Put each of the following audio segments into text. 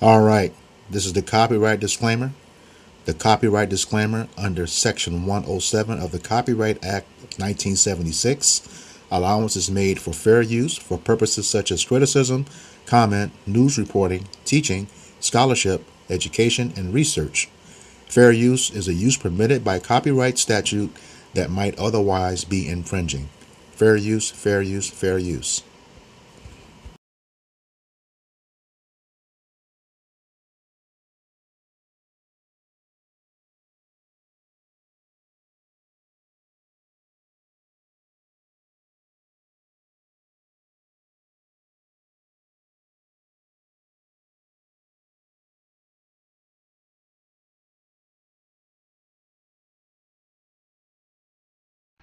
All right, this is the copyright disclaimer. The copyright disclaimer under Section 107 of the Copyright Act of 1976. Allowance is made for fair use for purposes such as criticism, comment, news reporting, teaching, scholarship, education, and research. Fair use is a use permitted by copyright statute that might otherwise be infringing. Fair use, fair use, fair use.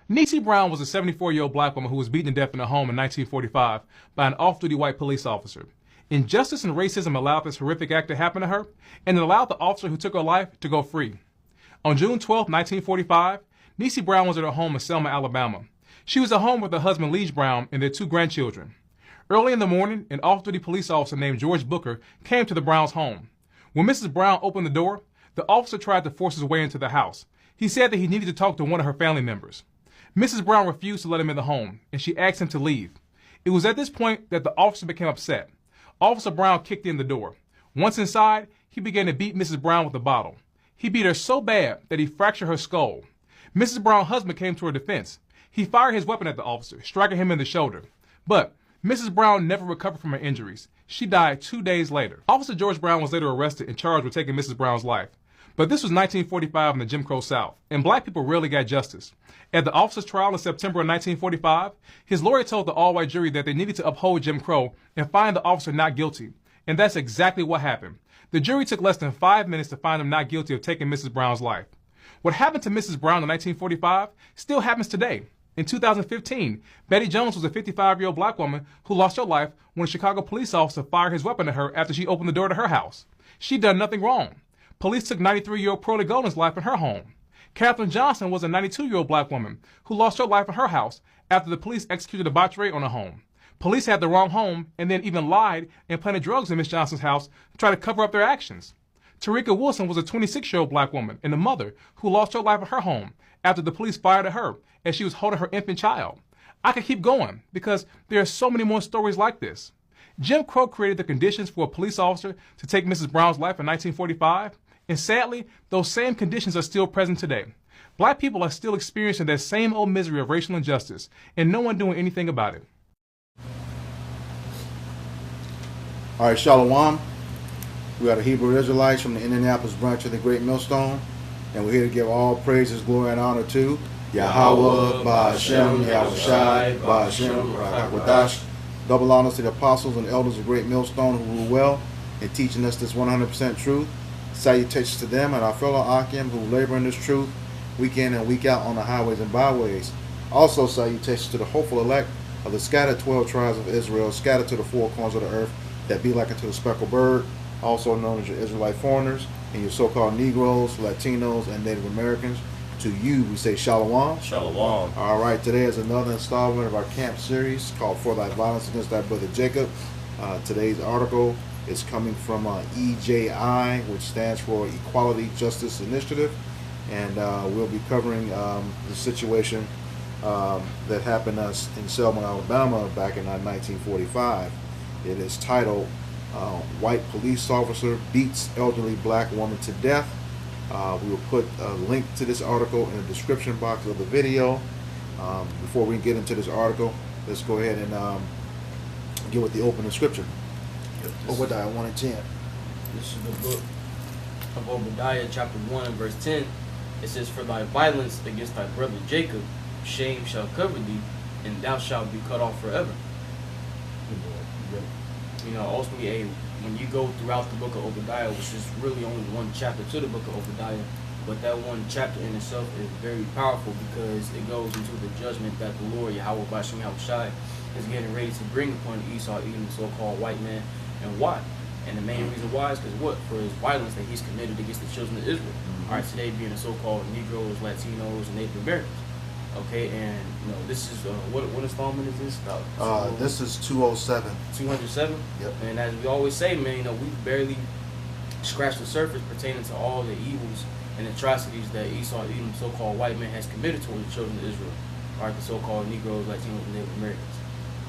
Niecey Brown was a 74-year-old black woman who was beaten to death in her home in 1945 by an off-duty white police officer. Injustice and racism allowed this horrific act to happen to her, and it allowed the officer who took her life to go free. On June 12, 1945, Niecey Brown was at her home in Selma, Alabama. She was at home with her husband, Lige Brown, and their two grandchildren. Early in the morning, an off-duty police officer named George Booker came to the Browns' home. When Mrs. Brown opened the door, the officer tried to force his way into the house. He said that he needed to talk to one of her family members. Mrs. Brown refused to let him in the home, and she asked him to leave. It was at this point that the officer became upset. Officer Brown kicked in the door. Once inside, he began to beat Mrs. Brown with a bottle. He beat her so bad that he fractured her skull. Mrs. Brown's husband came to her defense. He fired his weapon at the officer, striking him in the shoulder. But Mrs. Brown never recovered from her injuries. She died 2 days later. Officer George Brown was later arrested and charged with taking Mrs. Brown's life. But this was 1945 in the Jim Crow South, and black people rarely got justice. At the officer's trial in September of 1945, his lawyer told the all-white jury that they needed to uphold Jim Crow and find the officer not guilty. And that's exactly what happened. The jury took less than 5 minutes to find him not guilty of taking Mrs. Brown's life. What happened to Mrs. Brown in 1945 still happens today. In 2015, Betty Jones was a 55-year-old black woman who lost her life when a Chicago police officer fired his weapon at her after she opened the door to her house. She'd done nothing wrong. Police took 93-year-old Pearlie Golden's life in her home. Katherine Johnson was a 92-year-old black woman who lost her life in her house after the police executed a botched raid on her home. Police had the wrong home and then even lied and planted drugs in Miss Johnson's house to try to cover up their actions. Tarika Wilson was a 26-year-old black woman and a mother who lost her life in her home after the police fired at her as she was holding her infant child. I could keep going because there are so many more stories like this. Jim Crow created the conditions for a police officer to take Mrs. Brown's life in 1945. And sadly, those same conditions are still present today. Black people are still experiencing that same old misery of racial injustice, and no one doing anything about it. All right, Shalom. We are the Hebrew Israelites from the Indianapolis branch of the Great Millstone, and we're here to give all praises, glory, and honor to Yahweh, Ba'Hashem, Yahushai, Ba'Hashem, Rahakwadash. Double honors to the apostles and elders of Great Millstone who rule well in teaching us this 100% truth. Salutations to them and our fellow Akim who labor in this truth week in and week out on the highways and byways. Also salutations to the hopeful elect of the scattered 12 tribes of Israel, scattered to the four corners of the earth, that be like unto the speckled bird, also known as your Israelite foreigners, and your so-called Negroes, Latinos, and Native Americans. To you, we say Shalom. Shalom. All right, today is another installment of our camp series called For Thy Violence Against Thy Brother Jacob. Today's article is coming from EJI, which stands for Equality Justice Initiative, and we'll be covering the situation that happened in Selma, Alabama back in 1945. It is titled White Police Officer Beats Elderly Black Woman to Death. We will put a link to this article in the description box of the video. Before we get into this article, let's go ahead and get with the opening scripture. Obadiah 1 and 10. This is the book of Obadiah, chapter 1 and verse 10. It says, For thy violence against thy brother Jacob, shame shall cover thee, and thou shalt be cut off forever. You know, ultimately, when you go throughout the book of Obadiah, which is really only one chapter to the book of Obadiah, but that one chapter in itself is very powerful because it goes into the judgment that the Lord, Yahweh Ba'Shem Yahushai, is getting ready to bring upon Esau, even the so-called white man. And why? And the main reason why is because what? For his violence that he's committed against the children of Israel. All right, today being the so-called Negroes, Latinos, and Native Americans. Okay, and you know, this is what installment is this? This is 207. 207. Yep. And as we always say, man, you know, we've barely scratch the surface pertaining to all the evils and atrocities that Esau, Edom, so-called white man, has committed toward the children of Israel, right? The so-called Negroes, Latinos, and Native Americans.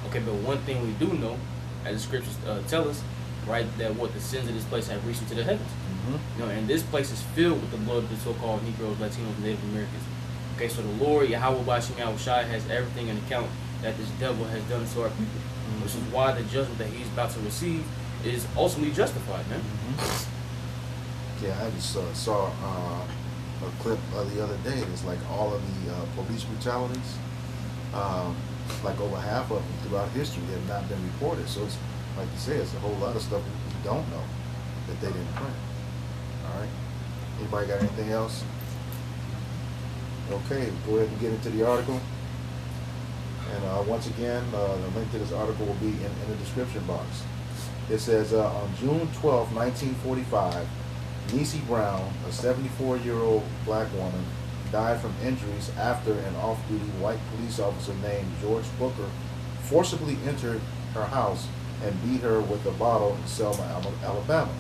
Okay, but one thing we do know, as the scriptures tell us, right, that what the sins of this place have reached into the heavens. You know, and this place is filled with the blood of the so-called Negroes, Latinos, and Native Americans. Okay, so the Lord, Yahweh Bashim Yahushai, has everything in account that this devil has done to our people. Which is why the judgment that he's about to receive is ultimately justified, man. Yeah, I just saw a clip the other day. It's like all of the police brutalities, like over half of them throughout history have not been reported. So it's like you say, it's a whole lot of stuff we don't know that they didn't print. All right. Anybody got anything else? Okay, go ahead and get into the article. And once again, the link to this article will be in the description box. It says, on June 12, 1945, Niecey Brown, a 74-year-old black woman, died from injuries after an off-duty white police officer named George Booker forcibly entered her house and beat her with a bottle in Selma, Alabama.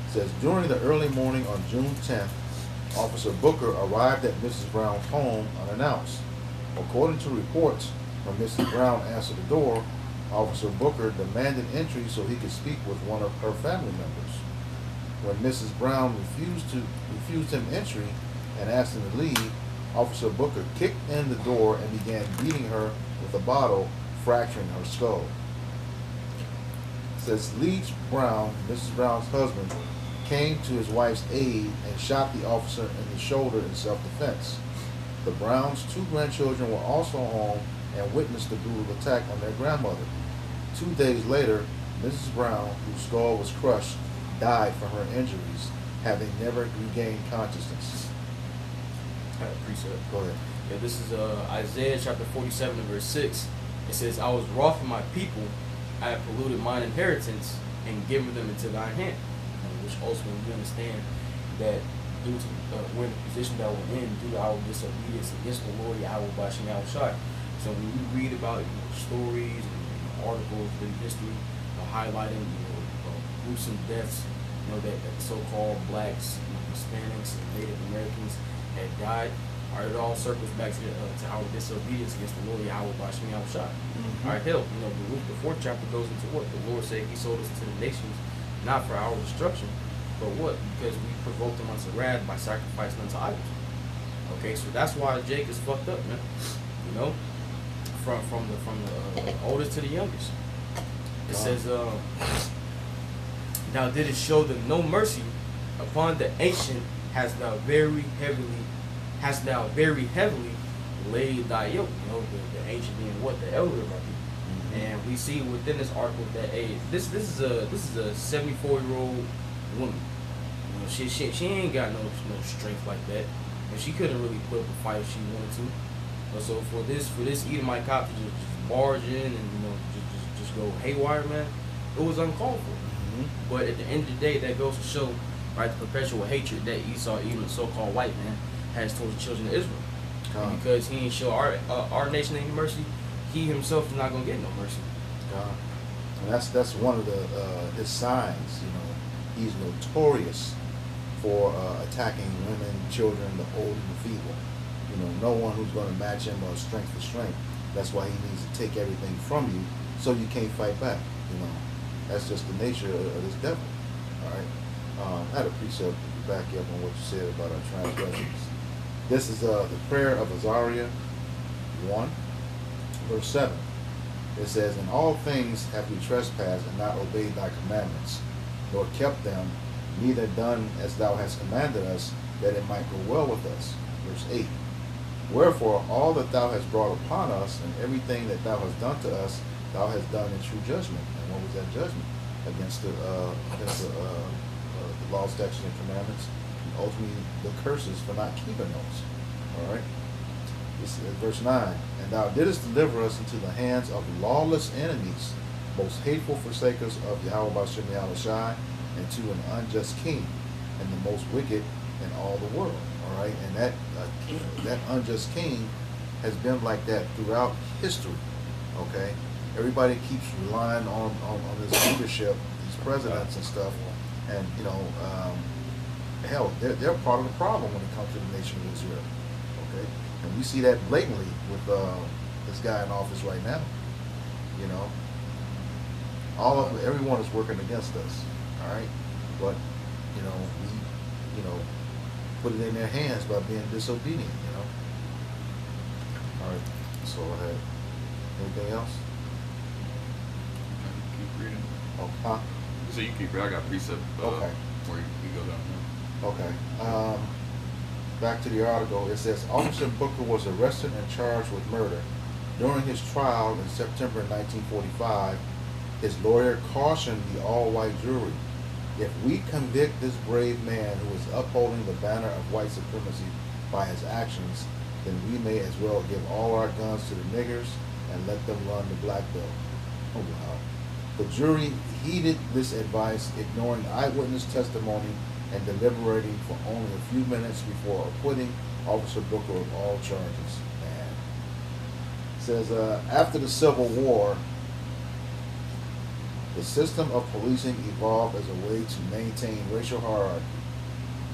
It says, during the early morning on June 10th, Officer Booker arrived at Mrs. Brown's home unannounced. According to reports, when Mrs. Brown answered the door, Officer Booker demanded entry so he could speak with one of her family members. When Mrs. Brown refused him entry and asked him to leave, Officer Booker kicked in the door and began beating her with a bottle, fracturing her skull. It says Leach Brown, Mrs. Brown's husband, came to his wife's aid and shot the officer in the shoulder in self-defense. The Browns' 2 grandchildren were also home and witnessed the brutal attack on their grandmother. 2 days later, Mrs. Brown, whose skull was crushed, died from her injuries, having never regained consciousness. I appreciate it. Go ahead. Yeah, this is Isaiah chapter 47 and verse 6. It says, I was wroth for my people, I have polluted mine inheritance, and given them into thine hand. Which ultimately we understand that due to we're in the position that we're in due to our disobedience against the Lord Yahweh Bashim Yahushai. So when we read about stories and articles in history highlighting gruesome deaths, that so-called blacks, Hispanics, and Native Americans had died, it all circles back to our disobedience against the Lord Yahweh Bashim Yahushai. All right, hell, the 4th chapter goes into what the Lord said He sold us to the nations, not for our destruction, but what? Because we provoked them unto wrath by sacrificing unto idols. Okay, so that's why Jake is fucked up, man. From the oldest to the youngest. It says, now did it show them no mercy upon the ancient hast thou very heavily laid thy yoke. The ancient being what? The elder of our people. And we see within this article that this is a 74-year-old woman. She ain't got no strength like that, and she couldn't really put up a fight if she wanted to. But so for this Edomite cop to just barge in and just go haywire, man, it was uncalled for. But at the end of the day, that goes to show, right, the perpetual hatred that Esau, even the so-called white man, has towards the children of Israel. And because he ain't show our nation any mercy, he himself is not gonna get no mercy. And that's one of his signs. He's notorious for attacking women, children, the old and the feeble. No one who's going to match him strength for strength. That's why he needs to take everything from you, so you can't fight back. That's just the nature of this devil. All right. I had a precept to back you up on what you said about our transgressions. This is the prayer of Azariah 1, verse 7. It says, in all things have we trespassed and not obeyed thy commandments, nor kept them, neither done as thou hast commanded us, that it might go well with us. Verse 8. Wherefore all that thou hast brought upon us, and everything that thou hast done to us, thou hast done in true judgment. And what was that judgment? Against the law, statutes, and commandments, and ultimately the curses for not keeping those. All right. This is verse 9. And thou didst deliver us into the hands of lawless enemies, most hateful forsakers of Yahweh Bashim Yahushai, and to an unjust king, and the most wicked in all the world. All right, and that unjust king has been like that throughout history. Okay, everybody keeps relying on this leadership, these presidents and stuff, And hell, they're part of the problem when it comes to the nation of Israel. Okay, and we see that blatantly with this guy in office right now. You know, everyone is working against us. All right, but we put it in their hands by being disobedient. All right, so I had anything else? Keep reading. Oh, huh? So you keep reading. I got precept. Okay. Where you go down there. Okay. Back to the article. It says Officer Booker was arrested and charged with murder. During his trial in September 1945, his lawyer cautioned the all-white jury, "If we convict this brave man who is upholding the banner of white supremacy by his actions, then we may as well give all our guns to the niggers and let them run the black belt." Oh wow. The jury heeded this advice, ignoring eyewitness testimony and deliberating for only a few minutes before acquitting Officer Booker of all charges. Man. It says, after the Civil War, the system of policing evolved as a way to maintain racial hierarchy.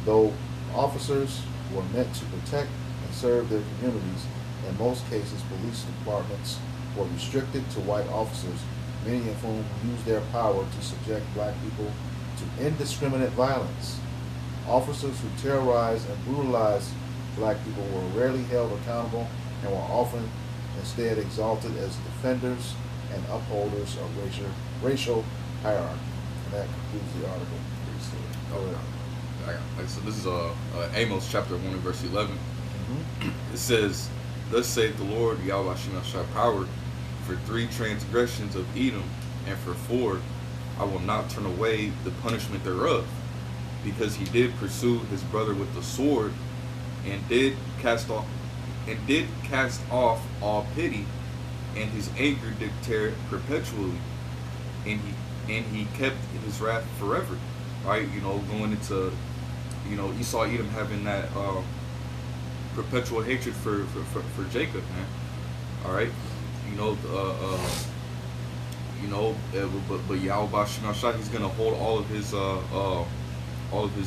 Though officers were meant to protect and serve their communities, in most cases police departments were restricted to white officers, many of whom used their power to subject black people to indiscriminate violence. Officers who terrorized and brutalized black people were rarely held accountable and were often instead exalted as defenders and upholders of racial hierarchy. And that concludes the article. So this is Amos chapter 1 and verse 11. Mm-hmm. It says, "Thus saith the Lord, Yahweh Shemashah power, for 3 transgressions of Edom, and for 4, I will not turn away the punishment thereof, because he did pursue his brother with the sword, and did cast off all pity, and his anger did tear perpetually, and he kept his wrath forever." Right? Going into Esau Edom having that perpetual hatred for Jacob, man. All right. But Yahweh Shemashah, he's gonna hold all of his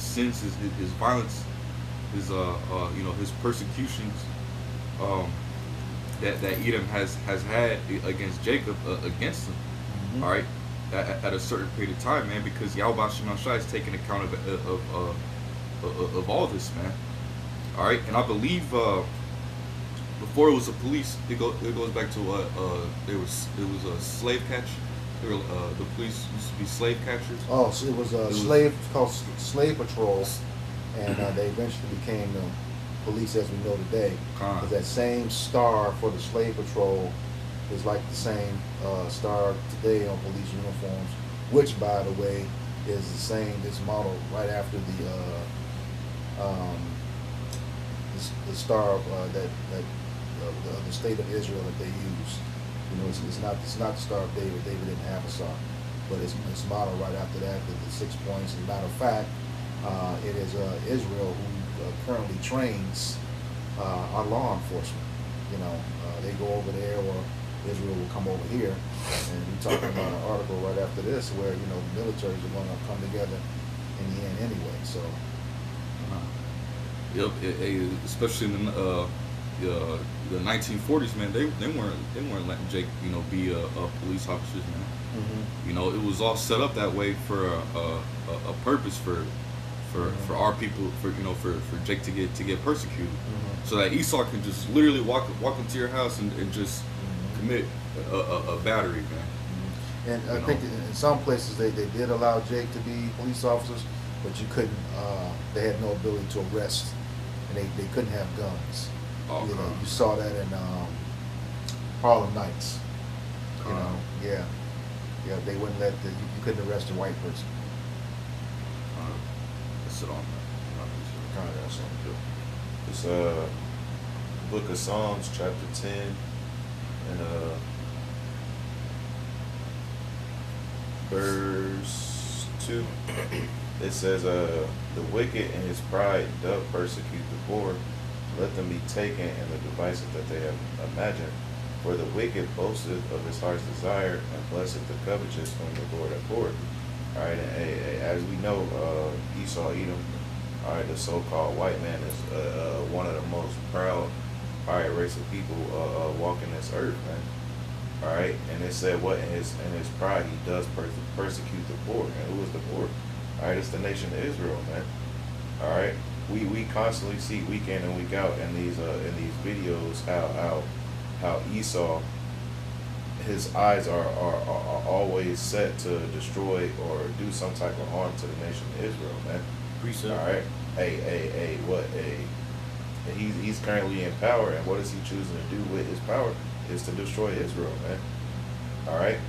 sins, his violence, his persecutions that Edom has had against Jacob against him. Mm-hmm. All right, at a certain period of time, man, because Yahweh Shemashah is taking account of all this, man. All right, and I believe before it was a police, it goes back to it was a slave catch. The police used to be slave catchers. Oh, so it was called slave patrol, and they eventually became the police as we know today. Because that same star for the slave patrol is like the same star today on police uniforms, which, by the way, is the same. It's modeled right after the star that the state of Israel that they use. It's not the Star of David. David didn't have a star, but it's modeled right after that. The 6 points. As a matter of fact, it is Israel who currently trains our law enforcement. They go over there, or Israel will come over here, and we're talking about an article right after this where the militaries are going to come together in the end anyway. So, especially in the 1940s, man, they weren't letting Jake be a police officer, man. Mm-hmm. It was all set up that way for a purpose for our people, for Jake to get persecuted, so that Esau can just literally walk into your house and just commit a battery, man. And I think in some places they did allow Jake to be police officers, but you couldn't. They had no ability to arrest, and they couldn't have guns. Oh, you saw that in Harlem Nights. Yeah, they wouldn't let you couldn't arrest a white person. Let's sit on that. Kind of that's something too. It's Book of Psalms, chapter 10, and verse 2. It says, "The wicked in his pride doth persecute the poor. Let them be taken in the devices that they have imagined. For the wicked boasteth of his heart's desire, and blesseth the covetous whom the Lord abhorreth." All right, and as we know, Esau, Edom, all right, the so-called white man is one of the most proud, all right, race of people walking this earth, man. All right, and it said what in his pride he does persecute the poor. And who is the poor? All right, it's the nation of Israel, man. All right, we constantly see week in and week out in these videos how Esau, his eyes are always set to destroy or do some type of harm to the nation of Israel, man. All right, he's currently in power, and what is he choosing to do with his power? Is to destroy Israel, man. All right.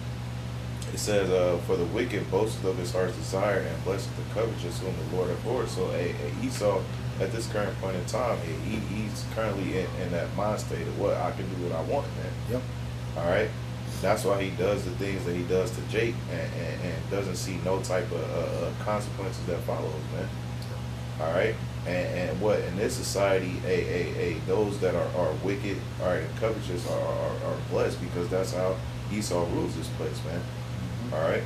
It says, for the wicked boasteth of his heart's desire, and blessed the covetous whom the Lord abhors. So Esau, at this current point in time, he's currently in that mind state of what I can do what I want, man. Yep. All right. That's why he does the things that he does to Jake, and doesn't see no type of consequences that follows, man. All right. And what in this society, those that are wicked, all right, and covetous are blessed, because that's how Esau rules this place, man. All right.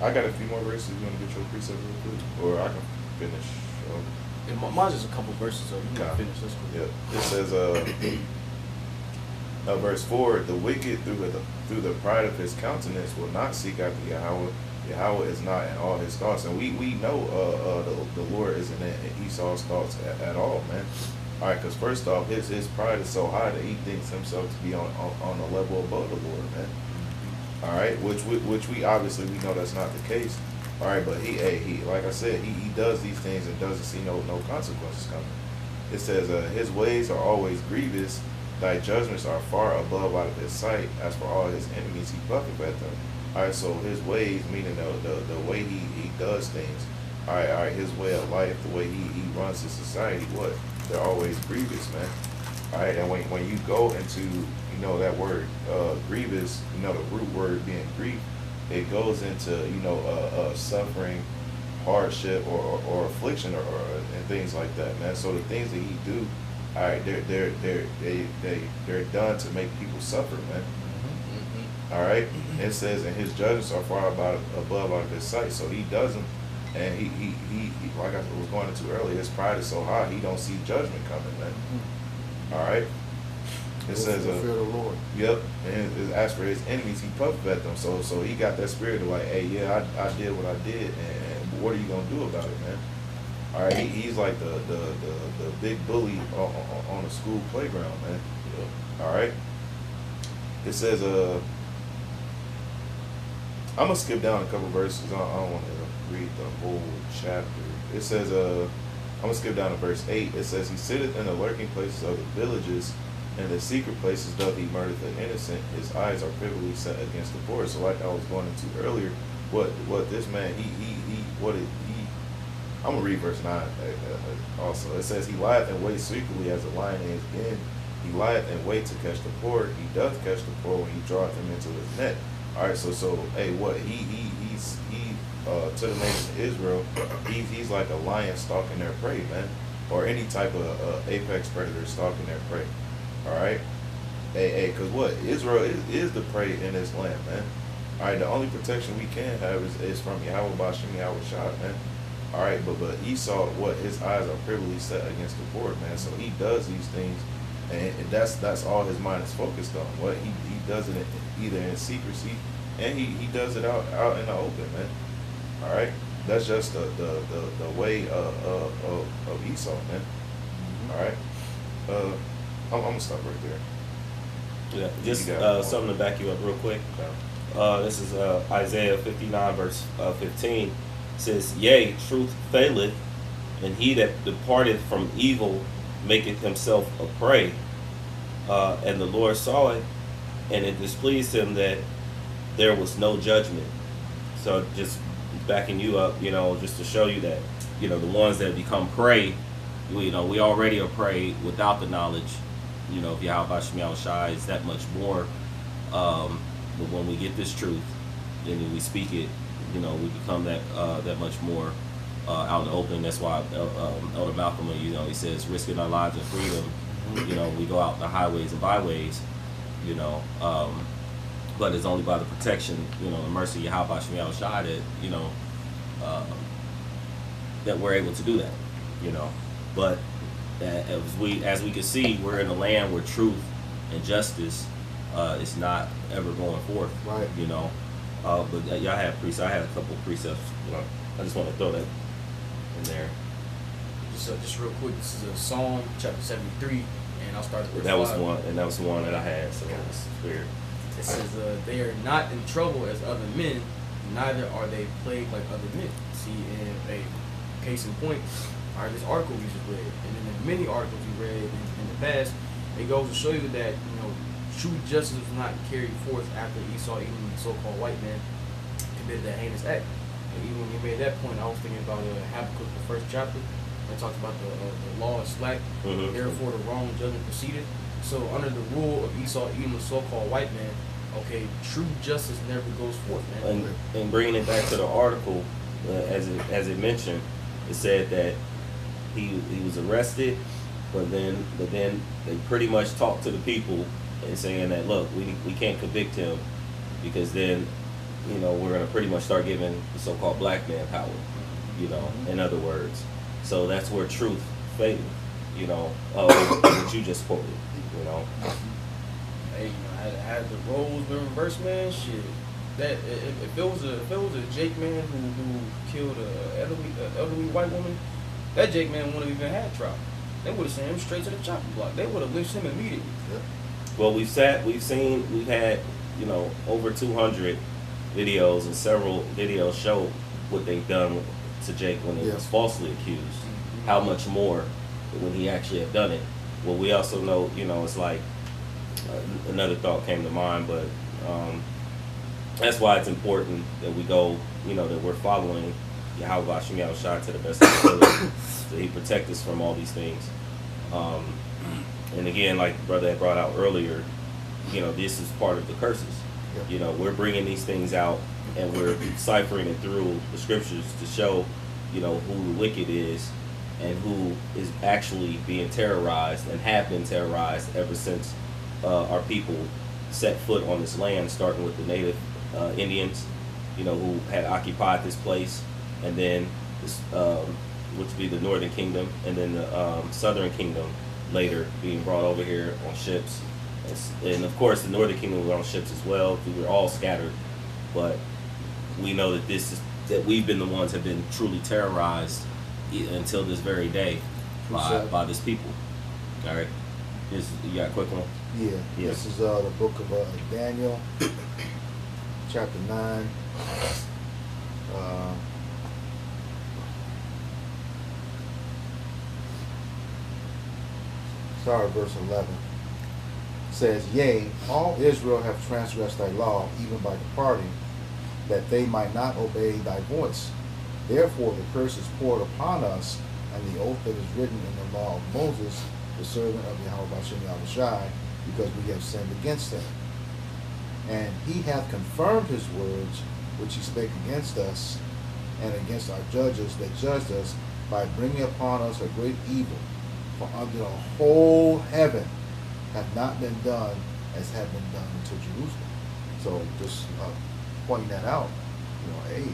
I got a few more verses. You want to get your precept real quick, or I can finish? Yeah, mine's just a couple verses, so you can finish this one. Yeah. It says, verse 4: the wicked through the pride of his countenance will not seek after Yahweh. Yahweh is not in all his thoughts, and we know the Lord isn't in Esau's thoughts at all, man. All right, because first off, his pride is so high that he thinks himself to be on a level above the Lord, man. All right, which we obviously we know that's not the case. All right, but he like I said, he does these things and doesn't see no consequences coming. It says, his ways are always grievous, thy judgments are far above out of his sight. As for all his enemies, he puffeth at them. All right, so his ways, meaning the way he does things. All right, his way of life, the way he runs his society, what? They're always grievous, man. All right, and when you go into, that word grievous, the root word being grief, it goes into, suffering, hardship, or affliction, or and things like that, man. So the things that he do, all right, they're done to make people suffer, man. All right, it says, and his judgments are far above out of his sight. So he doesn't, and he like I was going into earlier, his pride is so high he don't see judgment coming, man. All right. It says, fear the Lord. Yep. And as for his enemies, he puffed at them. So he got that spirit of like, hey, yeah, I did what I did, and what are you gonna do about it, man? All right. He's like the big bully on the school playground, man. Yep. All right. It says, I'm gonna skip down a couple verses. I don't want to read the whole chapter. It says, I'm gonna skip down to verse 8. It says, he sitteth in the lurking places of the villages, and the secret places doth he murder the innocent. His eyes are privily set against the poor. So like I was going into earlier, what this man I'm gonna read verse 9 also. It says, he lieth in wait secretly as a lion in his den. He lieth in wait to catch the poor. He doth catch the poor when he draweth them into his net. All right, so hey, what he's to the nation of Israel, he's like a lion stalking their prey, man, or any type of apex predator stalking their prey. All right, hey, because what Israel is the prey in this land, man. All right, the only protection we can have is from Yahweh Bashem Yahweh Shah, man. All right, but Esau, what his eyes are privily set against the poor, man. So he does these things, and that's all his mind is focused on. What he does it either in secrecy, and he does it out in the open, man. All right, that's just the way of Esau, man. All right, I'm gonna stop right there. Yeah, just something to back you up real quick. This is Isaiah 59 verse 15. It says, yea, truth faileth, and he that departeth from evil maketh himself a prey. And the Lord saw it, and it displeased him that there was no judgment. So just backing you up, just to show you that, the ones that become prey, we already are prey without the knowledge, of Yahweh Shemiah Shai is that much more. But when we get this truth, then we speak it, we become that much more out in the open. That's why Elder Malcolm, he says, risking our lives and freedom. We go out the highways and byways, but it's only by the protection, you know, the mercy of Yahweh Shem Yahushua that, you know, that we're able to do that, you know. But as we can see, we're in a land where truth and justice is not ever going forth, Right. you know. But y'all have precepts. I had a couple of precepts, you know. I just want to throw that in there. Just real quick, this is a Psalm chapter 73, and I'll start at verse That was 5. one, and that was the one that I had. So it's weird. It says, they are not in trouble as other men, neither are they plagued like other men. See, in a case in point, this article we just read, and then the many articles we read in the past, it goes to show you that, you know, true justice was not carried forth after Esau, even the so-called white man, committed that heinous act. And even when you made that point, I was thinking about Habakkuk, the first chapter. It talks about the law is slack, therefore the wrong judgment proceeded. So under the rule of Esau, even the so-called white man, okay, true justice never goes forth, man. And bringing it back to the article, as it mentioned, it said that he was arrested, but then they pretty much talked to the people and saying that, look, we can't convict him because then, you know, we're gonna pretty much start giving the so-called black man power, you know, in other words. So that's where truth failed, you know, what you just quoted, you know. Hey, you know, had the roles been reversed, man, shit. That if it was a Jake man who killed a elderly white woman, that Jake man wouldn't have even had trial. They would have sent him straight to the chopping block. They would have lynched him immediately. Yeah. Well, we've had, you know, over 200 videos, and several videos show what they've done to Jake when he was falsely accused. How much more when he actually had done it. Well, we also know, you know, it's like another thought came to mind, but that's why it's important that we go, you know, that we're following Yahweh Shem Yahushua to the best of our ability, so he protect us from all these things. And again, like the brother had brought out earlier, you know, this is part of the curses. Yep. You know, we're bringing these things out and we're ciphering it through the scriptures to show, you know, who the wicked is and who is actually being terrorized and have been terrorized ever since our people set foot on this land, starting with the native Indians, you know, who had occupied this place, and then this, which would be the Northern Kingdom, and then the Southern Kingdom later being brought over here on ships. And of course, the Northern Kingdom was on ships as well. We were all scattered, but we know that that we've been the ones have been truly terrorized until this very day by this people. All right, you got a quick one? Yeah. Yeah. This is the book of Daniel, chapter 9. Verse 11. Says, Yea, all Israel have transgressed thy law, even by departing, that they might not obey thy voice. Therefore the curse is poured upon us, and the oath that is written in the law of Moses, the servant of Yahweh Shem Yahushai, because we have sinned against him. And he hath confirmed his words, which he spake against us, and against our judges that judged us, by bringing upon us a great evil. For under the whole heaven hath not been done as had been done unto Jerusalem. So just pointing that out, you know, hey,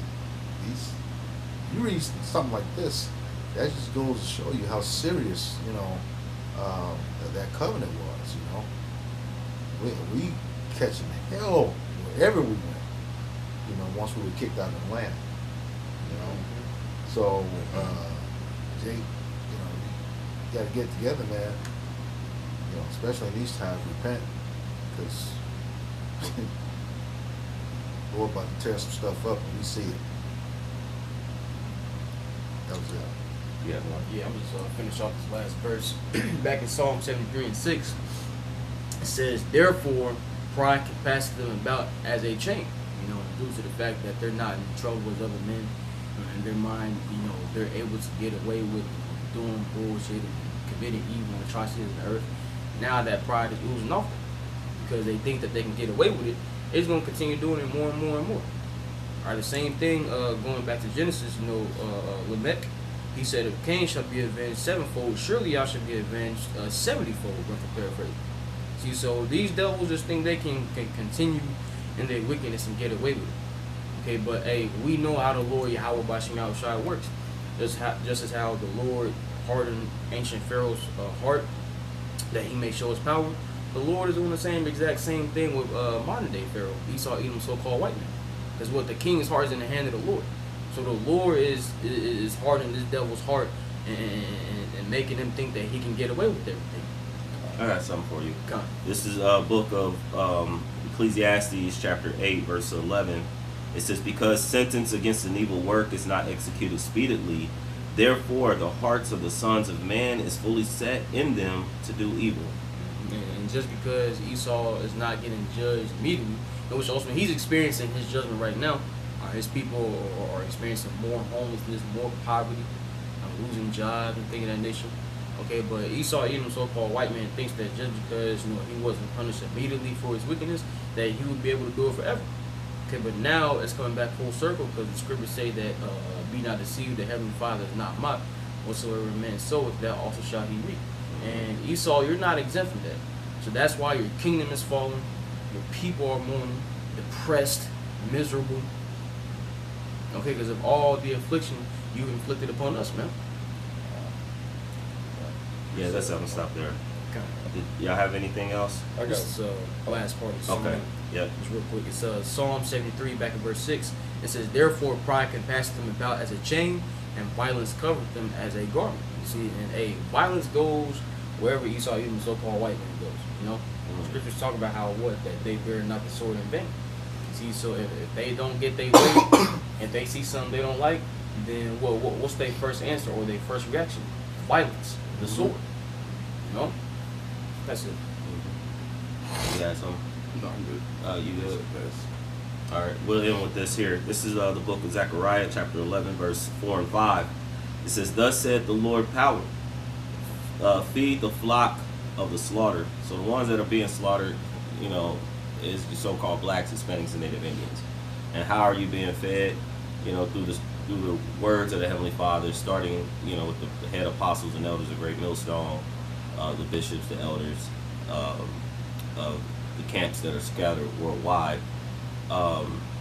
you read something like this, that just goes to show you how serious, you know, that covenant was. You know, we catching hell wherever we went. You know, once we were kicked out of the land. You know, so Jake, you know, you got to get together, man. You know, especially in these times, repent, because we're about to tear some stuff up and we see it. That was it. Yeah. Yeah, I'm just finish off this last verse. Back in Psalm 73 and 6, it says, Therefore, pride compasseth them about as a chain. You know, due to the fact that they're not in trouble with other men, in their mind, you know, they're able to get away with doing bullshit and committing evil and atrocities on the earth. Now that pride is losing off them because they think that they can get away with it. It's going to continue doing it more and more and more. All right, the same thing going back to Genesis, you know, Lamech, he said, if Cain shall be avenged sevenfold, surely I shall be avenged 70-fold, to paraphrase. See, so these devils just think they can continue in their wickedness and get away with it. Okay, but hey, we know how the Lord Yahweh Bashim Yahushua works. Just as how the Lord hardened ancient Pharaoh's heart that he may show his power. The Lord is doing the exact same thing with modern day Pharaoh, Esau, Edom, so-called white man. Because what the king's heart is in the hand of the Lord. So the Lord is hardening this devil's heart and making him think that he can get away with everything. I got something for you. Come. This is a book of Ecclesiastes, chapter 8, verse 11. It says, because sentence against an evil work is not executed speedily, therefore the hearts of the sons of man is fully set in them to do evil. And just because Esau is not getting judged immediately, which also he's experiencing his judgment right now, his people are experiencing more homelessness, more poverty, losing jobs and things of that nature. Okay, but Esau, Edom, so-called white man, thinks that just because he wasn't punished immediately for his wickedness, that he would be able to do it forever. Okay, but now it's coming back full circle because the scriptures say that be not deceived, the heavenly Father is not mocked. Whatsoever man soweth, that also shall he reap. And Esau, you're not exempt from that. So that's why your kingdom is falling, your people are mourning, depressed, miserable. Okay, because of all the affliction you inflicted upon us, man. Yeah, that's I'm gonna stop there. Did y'all have anything else? I got this last part of the Okay. Yep. Just real quick. It's Psalm 73, back in verse 6. It says, therefore pride compassed them about as a chain, and violence covered them as a garment. You see, and violence goes wherever Esau, even so-called white man goes. You know, scriptures talk about how that they bear not the sword in vain. See, so if they don't get their way, if they see something they don't like, then what's their first answer or their first reaction? Violence, the sword. You know, that's it. You got something? No, I'm good. You good? All right, we'll end with this here. This is the book of Zechariah, chapter 11, verse 4 and 5. It says, thus said the Lord power, feed the flock of the slaughter. So the ones that are being slaughtered, is the so-called blacks, Hispanics, and Native Indians. And how are you being fed? Through the words of the Heavenly Father, starting, with the head apostles and elders of Great Millstone, the bishops, the elders, of the camps that are scattered worldwide.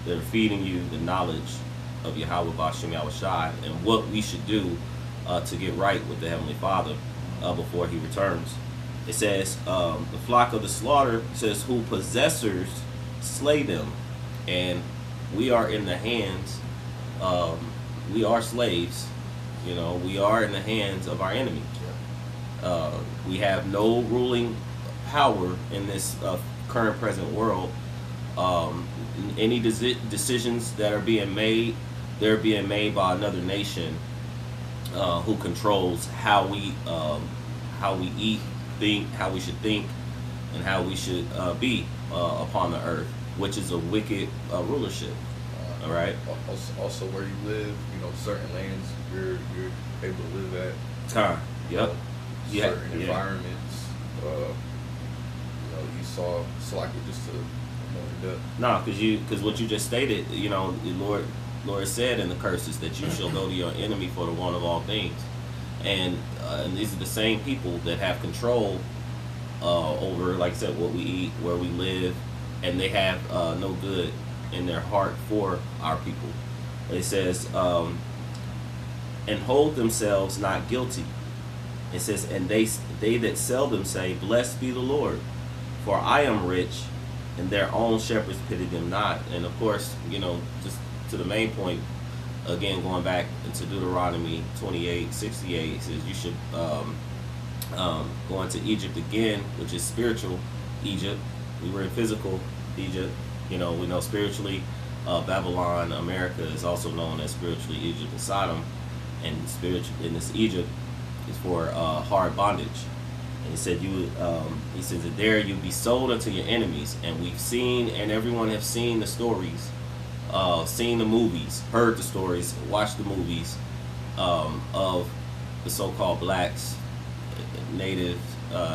They're feeding you the knowledge of Yahweh Bashim Yahushai and what we should do to get right with the Heavenly Father before He returns. It says, the flock of the slaughter, says, who possessors slay them, and we are in the hands, we are slaves, we are in the hands of our enemy. We have no ruling power in this current present world. Any decisions that are being made, they're being made by another nation who controls how we eat, think, how we should think, and how we should be upon the earth, which is a wicked rulership. All right. Also, where you live, certain lands you're able to live at. Time. Yep. Certain environments. You saw slack it just to end up. No, because what you just stated, the Lord said in the curses that you shall go to your enemy for the one of all things. And these are the same people that have control over, like I said, what we eat, where we live, and they have no good in their heart for our people. It says, and hold themselves not guilty. It says, and they that sell them say, blessed be the Lord, for I am rich, and their own shepherds pity them not. And of course, just to the main point, again, going back into Deuteronomy 28:68, it says you should go into Egypt again, which is spiritual Egypt. We were in physical Egypt. We know spiritually Babylon, America is also known as spiritually Egypt and Sodom, and spiritual in this Egypt is for hard bondage. And he said he says that there you'll be sold unto your enemies. And we've seen, and everyone have seen the stories, seen the movies, heard the stories, watched the movies of the so-called blacks, native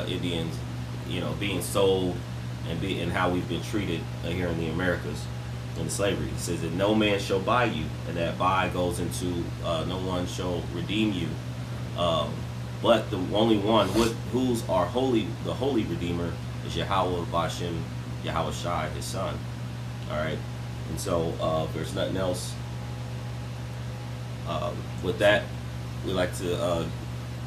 Indians, being sold and how we've been treated here in the Americas in slavery. It says that no man shall buy you, and that buy goes into no one shall redeem you. But the only one who's the holy Redeemer is Yahweh Bashim Yahushai, His Son. All right. And so, if there's nothing else, with that, we like to,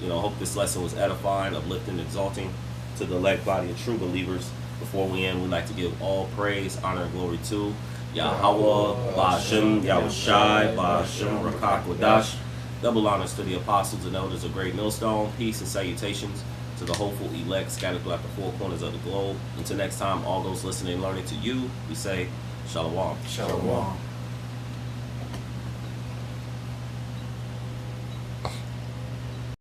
hope this lesson was edifying, uplifting, exalting to the elect body of true believers. Before we end, we'd like to give all praise, honor, and glory to Yahweh, Ba'ashem, Yahushai, Ba'ashem, Rakak, Wadash. Double honors to the apostles and elders of Great Millstone. Peace and salutations to the hopeful elect scattered throughout the four corners of the globe. Until next time, all those listening and learning to you, we say Shalom. Shalom.